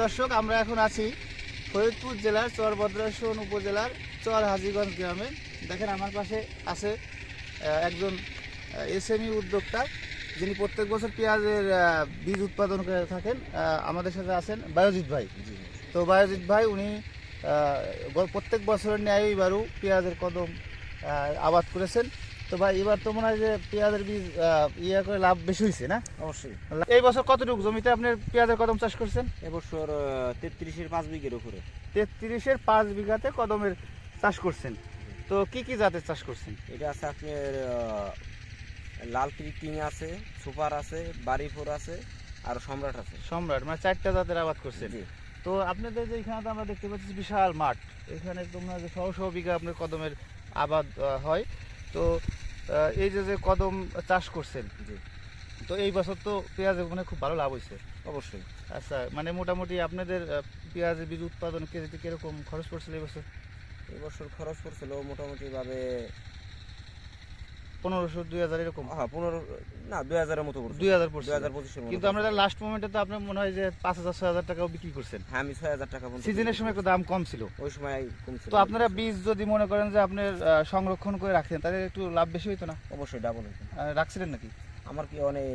দর্শক, আমরা এখন আছি ফরিদপুর জেলার চরভদ্রাসন উপজেলার চর হাজীগঞ্জ গ্রামে। দেখেন আমার পাশে আছে একজন এসএমই উদ্যোক্তা, যিনি প্রত্যেক বছর পেঁয়াজের বীজ উৎপাদন করে থাকেন। আমাদের সাথে আছেন বায়োজিৎ ভাই। তো বায়োজিৎ ভাই উনি প্রত্যেক বছরের ন্যায় এবারও পেঁয়াজের কদম আবাদ করেছেন। তো ভাই, এবার তো মনে হয় যে পেঁয়াজের বীজ করে লাভ বেশি হয়েছে না? অবশ্যই। এই বছর কতটুকু জমিতে আপনার পেঁয়াজের কদম চাষ করছেন? এবছর 33-এর 5 বিঘের উপরে। 33-এর 5 বিঘাতে কদমের চাষ করছেন। তো কি কি জাতের চাষ করছেন? এটা আছে আপনার লাল কিং আছে, সুপার আছে, বাড়িপুর আছে আর সম্রাট আছে। সম্রাট, মানে 4টা জাতের আবাদ করছেন। জি। তো আপনাদের যে এখানে তো আমরা দেখতে পাচ্ছি বিশাল মাঠ, এখানে তোমরা যে শহ বিঘা আপনার কদমের আবাদ হয়। তো এই যে কদম চাষ করছেন, জি। তো এই বছর তো পেঁয়াজের মানে খুব ভালো লাভ হয়েছে। অবশ্যই। আচ্ছা, মানে মোটামুটি আপনাদের পেঁয়াজের বীজ উৎপাদন কেজিতে কিরকম খরচ পড়ছিল এই বছর? এবছর খরচ পড়ছিল মোটামুটি ভাবে 1500-2000 এরকম। হ্যাঁ, 15 না 2000-এর মতো পড়ছে। 2000 পড়ছে। 2025-এর মতো। কিন্তু আমরা লাস্ট মোমেন্টে তো আপনার মনে হয় যে 5000-6000 টাকাও বিক্রি করছেন। হ্যাঁ, আমি 6000 টাকা পর্যন্ত। সিজনের সময় একটু দাম কম ছিল, ওই সময় কম ছিল। তো আপনারা বীজ যদি মনে করেন যে আপনি সংরক্ষণ করে রাখতেন, তাহলে একটু লাভ বেশি হইতো না? অবশ্যই ডাবল হতো। রাখছিলেন নাকি? আমার কি অনেক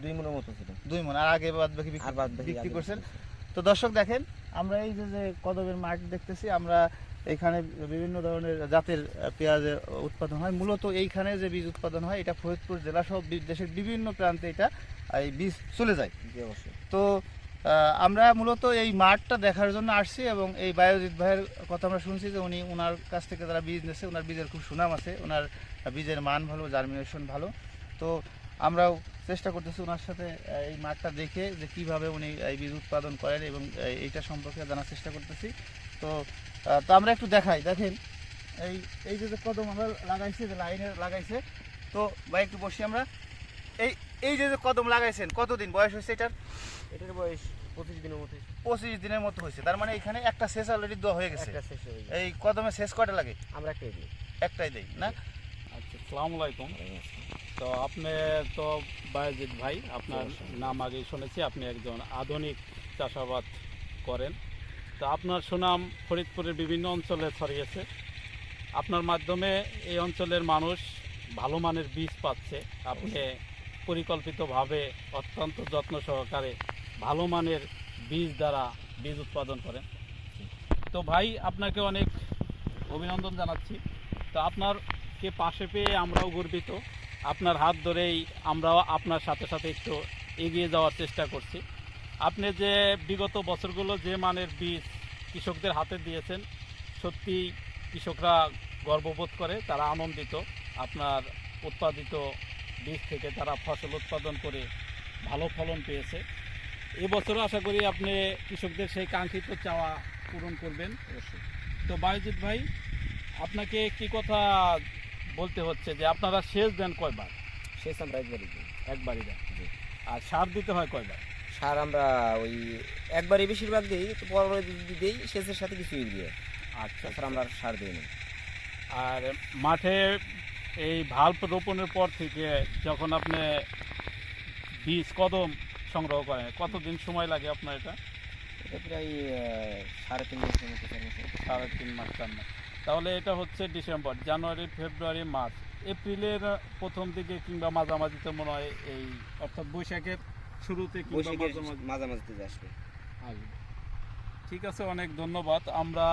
2 মনের মতো ছিল। 2 মণ, আর আগে বাদ বাকি আর বাদ বাকি বিক্রি আগে করছেন। বিক্রি তো দর্শক দেখেন, আমরা এই যে কদমের মাঠ দেখতেছি, আমরা এখানে বিভিন্ন ধরনের জাতের পেঁয়াজের উৎপাদন হয়। মূলত এইখানে যে বীজ উৎপাদন হয়, এটা ফরিদপুর জেলা সহ দেশের বিভিন্ন প্রান্তে এটা এই বীজ চলে যায়। জি, অবশ্যই। তো আমরা মূলত এই মাঠটা দেখার জন্য আসছি, এবং এই বায়োজিৎ ভাইয়ের কথা আমরা শুনছি যে উনি ওনার কাছ থেকে যারা বীজ নিয়েছে, ওনার বীজের খুব সুনাম আছে, ওনার বীজের মান ভালো, জার্মিনেশন ভালো। তো আমরাও চেষ্টা করতেছি ওনার সাথে এই মাঠটা দেখে যে কীভাবে উনি এই বীজ উৎপাদন করেন, এবং এইটা সম্পর্কে জানার চেষ্টা করতেছি। তো আমরা একটু দেখাই। দেখেন এই যে কদম আমরা লাগাইছি, যে লাইনে লাগাইছে। তো ভাই একটু বসি আমরা। এই যে কদম লাগাইছেন, কতদিন বয়স হয়েছে এটার? এটার বয়স 25 দিনের মতো। 25 দিনের মতো হয়েছে। তার মানে এখানে একটা শেষ অলরেডি দেওয়া হয়ে গেছে। একটা শেষ হয়ে গেছে। এই কদমে শেষ কয়টা লাগে? আমরা একটাই দিই। একটাই দেই না? আচ্ছা, আসসালামু আলাইকুম। তো আপনি তো বায়োজিৎ ভাই, আপনার নাম আগেই শুনেছি, আপনি একজন আধুনিক চাষাবাদ করেন। তো আপনার সুনাম ফরিদপুরের বিভিন্ন অঞ্চলে ছড়িয়েছে। আপনার মাধ্যমে এই অঞ্চলের মানুষ ভালো মানের বীজ পাচ্ছে। আপনি পরিকল্পিতভাবে অত্যন্ত যত্ন সহকারে ভালো মানের বীজ দ্বারা বীজ উৎপাদন করেন। তো ভাই, আপনাকে অনেক অভিনন্দন জানাচ্ছি। তো আপনারকে পাশে পেয়ে আমরাও গর্বিত। আপনার হাত ধরেই আমরাও আপনার সাথে সাথে একটু এগিয়ে যাওয়ার চেষ্টা করছি। আপনি যে বিগত বছরগুলো যে মানের বীজ কৃষকদের হাতে দিয়েছেন, সত্যি কৃষকরা গর্ববোধ করে, তারা আনন্দিত। আপনার উৎপাদিত বীজ থেকে তারা ফসল উৎপাদন করে ভালো ফলন পেয়েছে। এবছরও আশা করি আপনি কৃষকদের সেই কাঙ্ক্ষিত চাওয়া পূরণ করবেন। তো বায়োজিৎ ভাই, আপনাকে কি কথা বলতে হচ্ছে যে আপনারা সেচ দেন কয়বার? শেষ আমরা একবারই দিই। একবারই দেন। আর সার দিতে হয় কয়বার? সার আমরা ওই একবারই বেশিরভাগ দিই, তো পরবর্তী দিই সেচের সাথে কিছু ইউরিয়া। আচ্ছা, তাছাড়া আমরা সার দিই না। আর মাঠে এই ভাল্ব রোপণের পর থেকে যখন আপনি বীজ কদম সংগ্রহ করেন, কতদিন সময় লাগে আপনার এটা? এটা প্রায় 3.5 মাসের মতো, 4 মাস। 3.5 মাস 4 মাস। তাহলে এটা হচ্ছে ডিসেম্বর, জানুয়ারি, ফেব্রুয়ারি, মার্চ, এপ্রিলের প্রথম দিকে কিংবা মাঝামাঝিতে মনে হয়, এই অর্থাৎ বৈশাখের শুরুতে কিংবা বৈশাখের মাঝামাঝি মাঝামাঝিতে আসবে। আসবে। ঠিক আছে, অনেক ধন্যবাদ। আমরা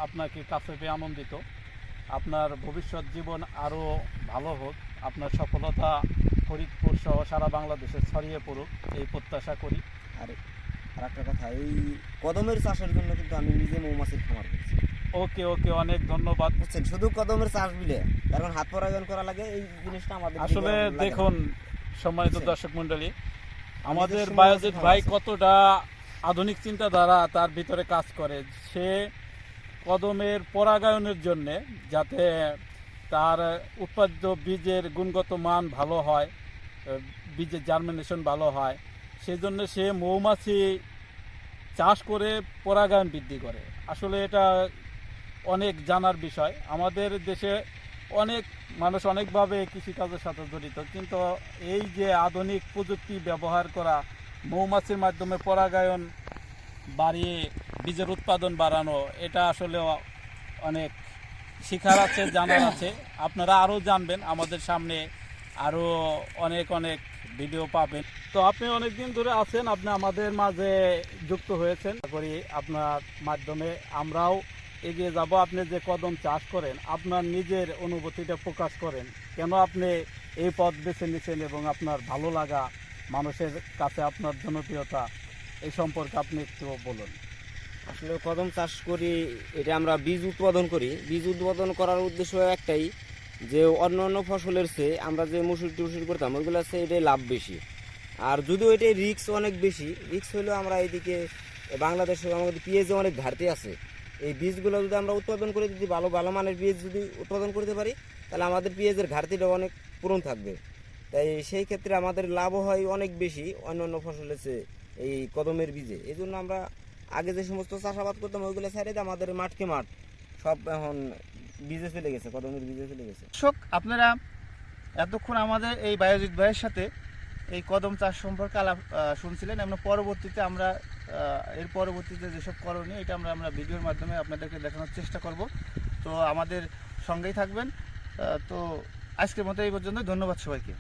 আপনাকে কাছে পেয়ে আনন্দিত। আপনার ভবিষ্যৎ জীবন আরও ভালো হোক, আপনার সফলতা ফরিদপুর সহ সারা বাংলাদেশে ছড়িয়ে পড়ুক, এই প্রত্যাশা করি। আর একটা কথা, এই কদমের চাষের জন্য কিন্তু আমি নিজে মৌমাছির খামার করছি। ওকে, অনেক ধন্যবাদ। বুঝছেন, শুধু কদমের চাষ বিলে কারণ হাত পরাগায়ন করা লাগে, এই জিনিসটা আমাদের আসলে দিকে লাগে না। দেখুন সম্মানিত বুঝছেন? দর্শক মণ্ডলী, আমাদের নিজস্ব বায়োজিৎ মৌমাছি ভাই খামার আছে। কতটা আধুনিক চিন্তাধারা তার ভিতরে কাজ করে। সে কদমের পরাগায়নের জন্যে, যাতে তার উৎপাদিত বীজের গুণগত মান ভালো হয়, বীজের জার্মিনেশন ভালো হয়, সেজন্য সে মৌমাছি চাষ করে পরাগায়ন বৃদ্ধি করে। আসলে এটা অনেক জানার বিষয়। আমাদের দেশে অনেক মানুষ অনেকভাবে কৃষিকাজের সাথে জড়িত, কিন্তু এই যে আধুনিক প্রযুক্তি ব্যবহার করা, মৌমাছির মাধ্যমে পরাগায়ন বাড়িয়ে বীজের উৎপাদন বাড়ানো, এটা আসলে অনেক শিখার আছে, জানার আছে। আপনারা আরও জানবেন, আমাদের সামনে আরও অনেক অনেক ভিডিও পাবেন। তো আপনি অনেক দিন ধরে আছেন, আপনি আমাদের মাঝে যুক্ত হয়েছেন। আশা করি আপনার মাধ্যমে আমরাও এগিয়ে যাব। আপনি যে কদম চাষ করেন, আপনার নিজের অনুভূতিটা প্রকাশ করেন, কেন আপনি এই পথ বেছে নিয়েছেন এবং আপনার ভালো লাগা, মানুষের কাছে আপনার জনপ্রিয়তা, এই সম্পর্কে আপনি একটু বলুন। আসলে কদম চাষ করি, এটা আমরা বীজ উৎপাদন করি। বীজ উৎপাদন করার উদ্দেশ্য একটাই, যে অন্য অন্য ফসলের চেয়ে আমরা যে মুসুর টুসুর করতাম ওইগুলো আছে এটাই লাভ বেশি। আর যদিও এটাই রিস্ক অনেক বেশি, রিস্ক হলেও আমরা এদিকে বাংলাদেশে আমাদের পেঁয়াজে অনেক ঘাটতি আছে। এই বীজগুলো যদি আমরা উৎপাদন করে, যদি ভালো ভালো মানের বীজ যদি উৎপাদন করতে পারি, তাহলে আমাদের পেঁয়াজের ঘাটতিটা অনেক পূরণ থাকবে। তাই সেই ক্ষেত্রে আমাদের লাভও হয় অনেক বেশি অন্য অন্য ফসলের চেয়ে এই কদমের বীজে। এই জন্য আমরা আগে যে সমস্ত চাষাবাদ করতাম ওইগুলো ছাড়ে আমাদের মাঠকে মাঠ সব এখন বীজে চলে গেছে, কদমের বীজে চলে গেছে। দর্শক, আপনারা এতক্ষণ আমাদের এই বায়োজিৎ ভাইয়ের সাথে এই কদম চাষ সম্পর্কে আলাপ শুনছিলেন। আমরা পরবর্তীতে এর পরবর্তীতে যেসব করণীয়, এটা আমরা ভিডিওর মাধ্যমে আপনাদেরকে দেখানোর চেষ্টা করব। তো আমাদের সঙ্গেই থাকবেন। তো আজকের মতো এই পর্যন্ত, ধন্যবাদ সবাইকে।